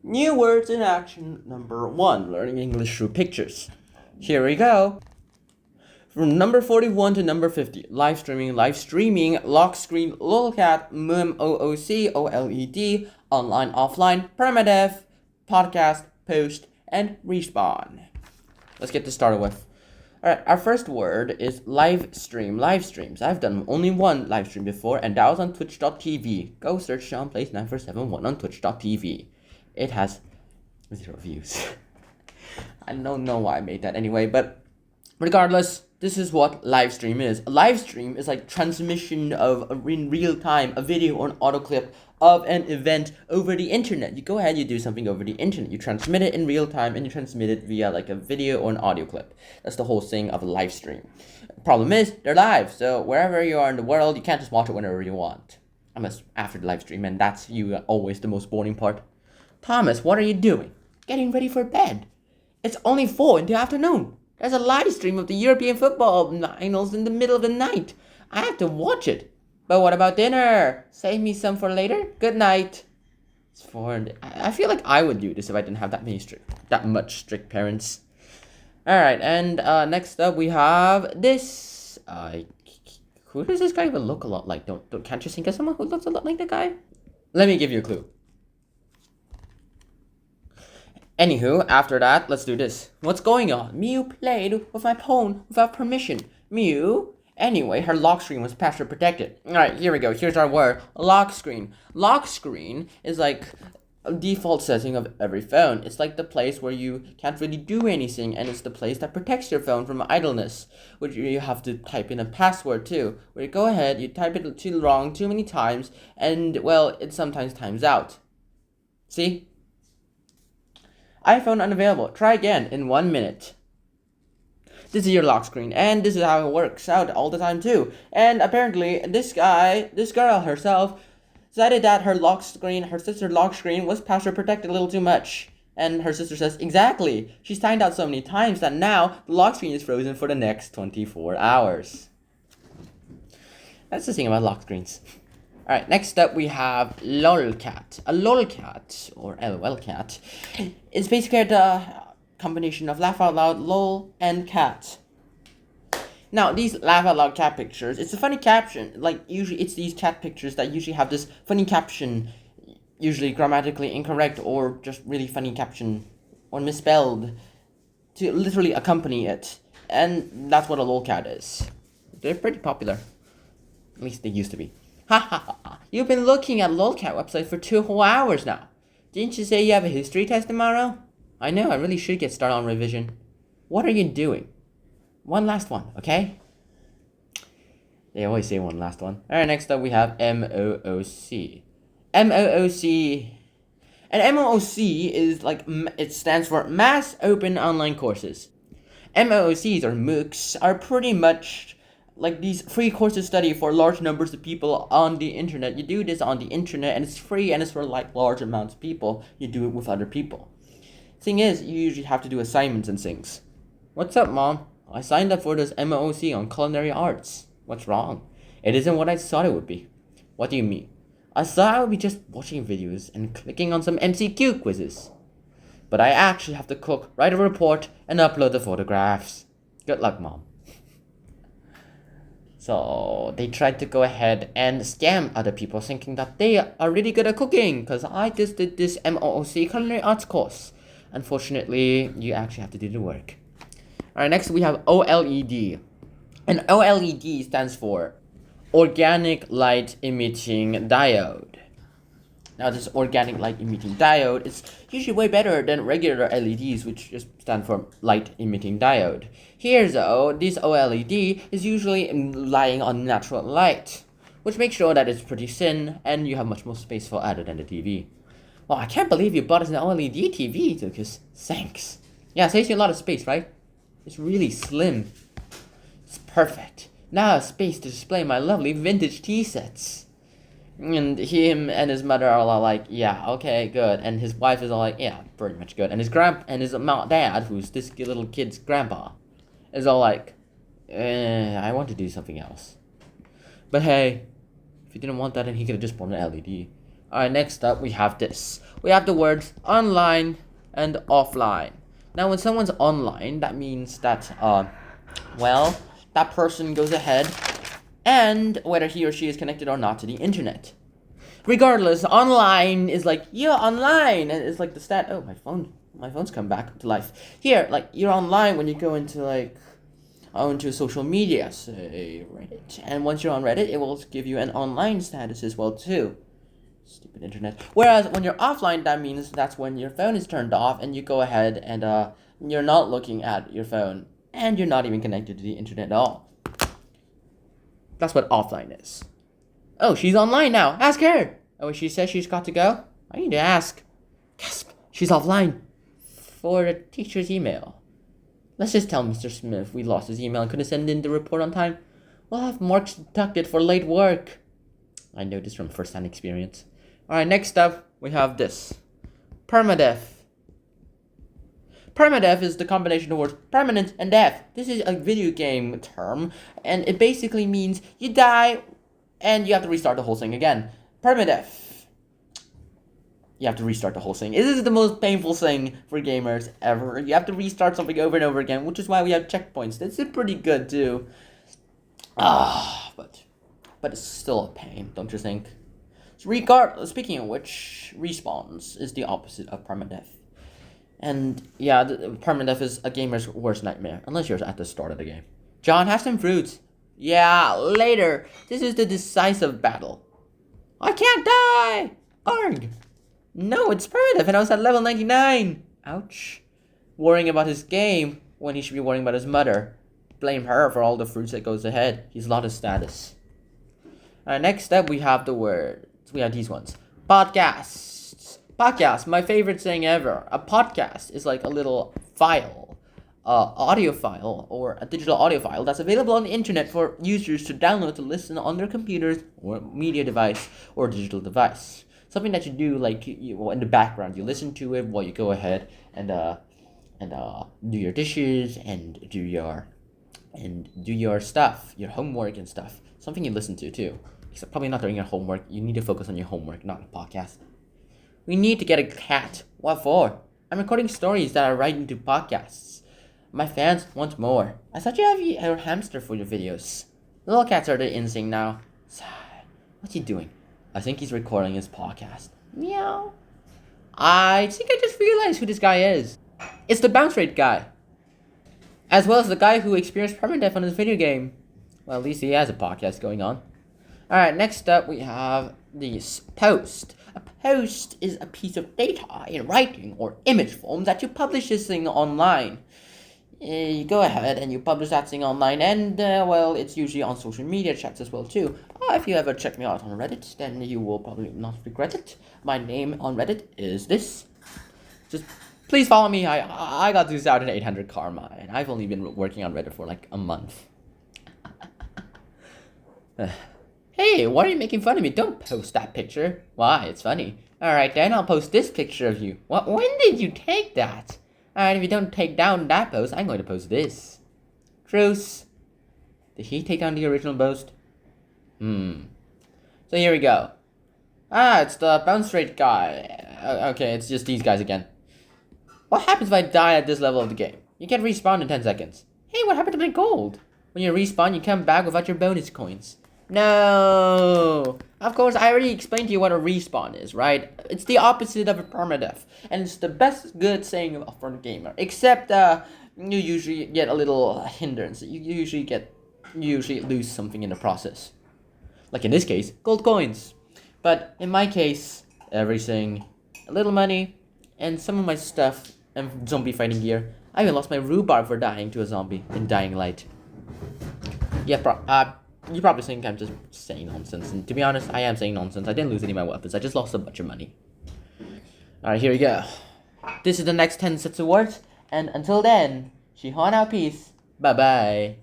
New words in action number 1, learning English through pictures. Here we go. From number 41 to number 50, live streaming, lock screen, lolcat, MOOC, OLED, online, offline, permadeath, podcast, post, and respawn. Let's get this started with. Alright, our first word is live stream. Live streams. I've done only one live stream before, and that was on twitch.tv. Go search Sean Plays 9471 on twitch.tv. It has 0 views. I don't know why I made that anyway, but regardless, this is what live stream is. A live stream is like transmission of in real time a video or an audio clip of an event over the internet. You go ahead, you do something over the internet. You transmit it in real time and you transmit it via like a video or an audio clip. That's the whole thing of a live stream. Problem is, they're live, so wherever you are in the world, you can't just watch it whenever you want. Unless after the live stream, and that's always the most boring part. Thomas, what are you doing? Getting ready for bed. It's only 4 in the afternoon. There's a live stream of the European football finals in the middle of the night. I have to watch it. But what about dinner? Save me some for later. Good night. It's 4. I feel like I would do this if I didn't have that much strict parents. All right, and next up we have this. Who does this guy even look a lot like? Can't you think of someone who looks a lot like the guy? Let me give you a clue. Anywho, after that, let's do this. What's going on? Mew played with my phone without permission. Mew? Anyway, her lock screen was password protected. Alright, here we go. Here's our word. Lock screen. Lock screen is like a default setting of every phone. It's like the place where you can't really do anything, and it's the place that protects your phone from idleness, which you have to type in a password too. Where you go ahead, you type it too many times, and, well, it sometimes times out. See? iPhone unavailable. Try again in 1 minute. This is your lock screen, and this is how it works out all the time too. And apparently, this girl herself, decided that her sister's lock screen was password protected a little too much. And her sister says, exactly. She's timed out so many times that now the lock screen is frozen for the next 24 hours. That's the thing about lock screens. Alright, next up we have lolcat. A lolcat, or LOLcat, is basically the combination of laugh out loud, lol, and cat. Now, these laugh out loud cat pictures, it's a funny caption. Like, usually it's these cat pictures that usually have this funny caption, usually grammatically incorrect, or just really funny caption, or misspelled, to literally accompany it. And that's what a lolcat is. They're pretty popular. At least they used to be. Ha ha ha, you've been looking at lolcat website for 2 whole hours now. Didn't you say you have a history test tomorrow? I know, I really should get started on revision. What are you doing? One last one, okay? They always say one last one. Alright, next up we have MOOC. MOOC. And MOOC is like, it stands for Mass Open Online Courses. MOOCs, or MOOCs, are pretty much like these free courses study for large numbers of people on the internet. You do this on the internet, and it's free, and it's for like large amounts of people. You do it with other people. Thing is, you usually have to do assignments and things. What's up, Mom? I signed up for this MOOC on culinary arts. What's wrong? It isn't what I thought it would be. What do you mean? I thought I would be just watching videos and clicking on some MCQ quizzes. But I actually have to cook, write a report, and upload the photographs. Good luck, Mom. So they tried to go ahead and scam other people, thinking that they are really good at cooking, because I just did this MOOC culinary arts course. Unfortunately, you actually have to do the work. Alright, next we have OLED. And OLED stands for Organic Light Emitting Diode. Now, this organic light emitting diode is usually way better than regular LEDs, which just stand for light emitting diode. Here, though, this OLED is usually relying on natural light, which makes sure that it's pretty thin and you have much more space for other than the TV. Well, I can't believe you bought us an OLED TV, Lucas. Thanks. Yeah, it saves you a lot of space, right? It's really slim. It's perfect. Now I have space to display my lovely vintage tea sets. And him and his mother are all like, yeah, okay, good. And his wife is all like, yeah, pretty much good. And his dad, who's this little kid's grandpa, is all like, I want to do something else. But hey, if he didn't want that, then he could have just bought an LED. Alright, next up we have this. we have the words online and offline. Now, when someone's online, that means that, well, that person goes ahead and whether he or she is connected or not to the internet. Regardless, online is like, you're online, and it's like the stat, oh, my phone's come back to life. Here, like, you're online when you go into, like, onto social media, say Reddit. And once you're on Reddit, it will give you an online status as well, too. Stupid internet. Whereas when you're offline, that means that's when your phone is turned off and you go ahead and you're not looking at your phone and you're not even connected to the internet at all. That's what offline is. Oh, she's online now. Ask her. Oh, she says she's got to go? I need to ask. Gasp. She's offline. For the teacher's email. Let's just tell Mr. Smith we lost his email and couldn't send in the report on time. We'll have marks deducted for late work. I know this from first-hand experience. Alright, next up, we have this. Permadeath. Permadeath is the combination of words permanent and death. This is a video game term, and it basically means you die and you have to restart the whole thing again. Permadeath. You have to restart the whole thing. This is the most painful thing for gamers ever. You have to restart something over and over again, which is why we have checkpoints. This is pretty good too. But it's still a pain, don't you think? Speaking of which, respawns is the opposite of permadeath. And yeah, permadeath is a gamer's worst nightmare, unless you're at the start of the game. John, have some fruits. Yeah, later. This is the decisive battle. I can't die! Arg! No, it's permadeath and I was at level 99. Ouch. Worrying about his game when he should be worrying about his mother. Blame her for all the fruits that goes ahead. He's lost his status. Alright, next up we have the words. We have these ones. Podcasts. Podcast, my favorite thing ever. A podcast is like a little file, audio file, or a digital audio file that's available on the internet for users to download to listen on their computers or media device or digital device. Something that you do like in the background. You listen to it while you go ahead and do your dishes and do your stuff, your homework and stuff. Something you listen to too. Except probably not during your homework. You need to focus on your homework, not a podcast. We need to get a cat. What for? I'm recording stories that I write into podcasts. My fans want more. I thought you have your hamster for your videos. Little cats are the in thing now. What's he doing? I think he's recording his podcast. Meow. I think I just realized who this guy is. It's the bounce rate guy. As well as the guy who experienced permadeath on his video game. Well, at least he has a podcast going on. Alright, next up we have this post. A post is a piece of data in writing or image form that you publish this thing online. You go ahead and you publish that thing online, and well, it's usually on social media chats as well too. If you ever check me out on Reddit, then you will probably not regret it. My name on Reddit is this. Just please follow me. I got 2,800 karma, and I've only been working on Reddit for like a month. Hey, why are you making fun of me? Don't post that picture. Why? It's funny. Alright, then I'll post this picture of you. What? When did you take that? Alright, if you don't take down that post, I'm going to post this. Truce. Did he take down the original post? So here we go. It's the bounce rate guy. Okay, it's just these guys again. What happens if I die at this level of the game? You get respawned in 10 seconds. Hey, what happened to my gold? When you respawn, you come back without your bonus coins. No! Of course, I already explained to you what a respawn is, right? It's the opposite of a permadeath. And it's the best good thing for a gamer. Except, you usually get a little hindrance. You usually lose something in the process. Like in this case, gold coins. But in my case, everything, a little money, and some of my stuff, and zombie fighting gear. I even lost my rhubarb for dying to a zombie in Dying Light. Yeah, you probably think I'm just saying nonsense, and to be honest, I am saying nonsense. I didn't lose any of my weapons, I just lost a bunch of money. Alright, here we go. This is the next 10 sets of words, and until then, Shihon out, peace. Bye-bye.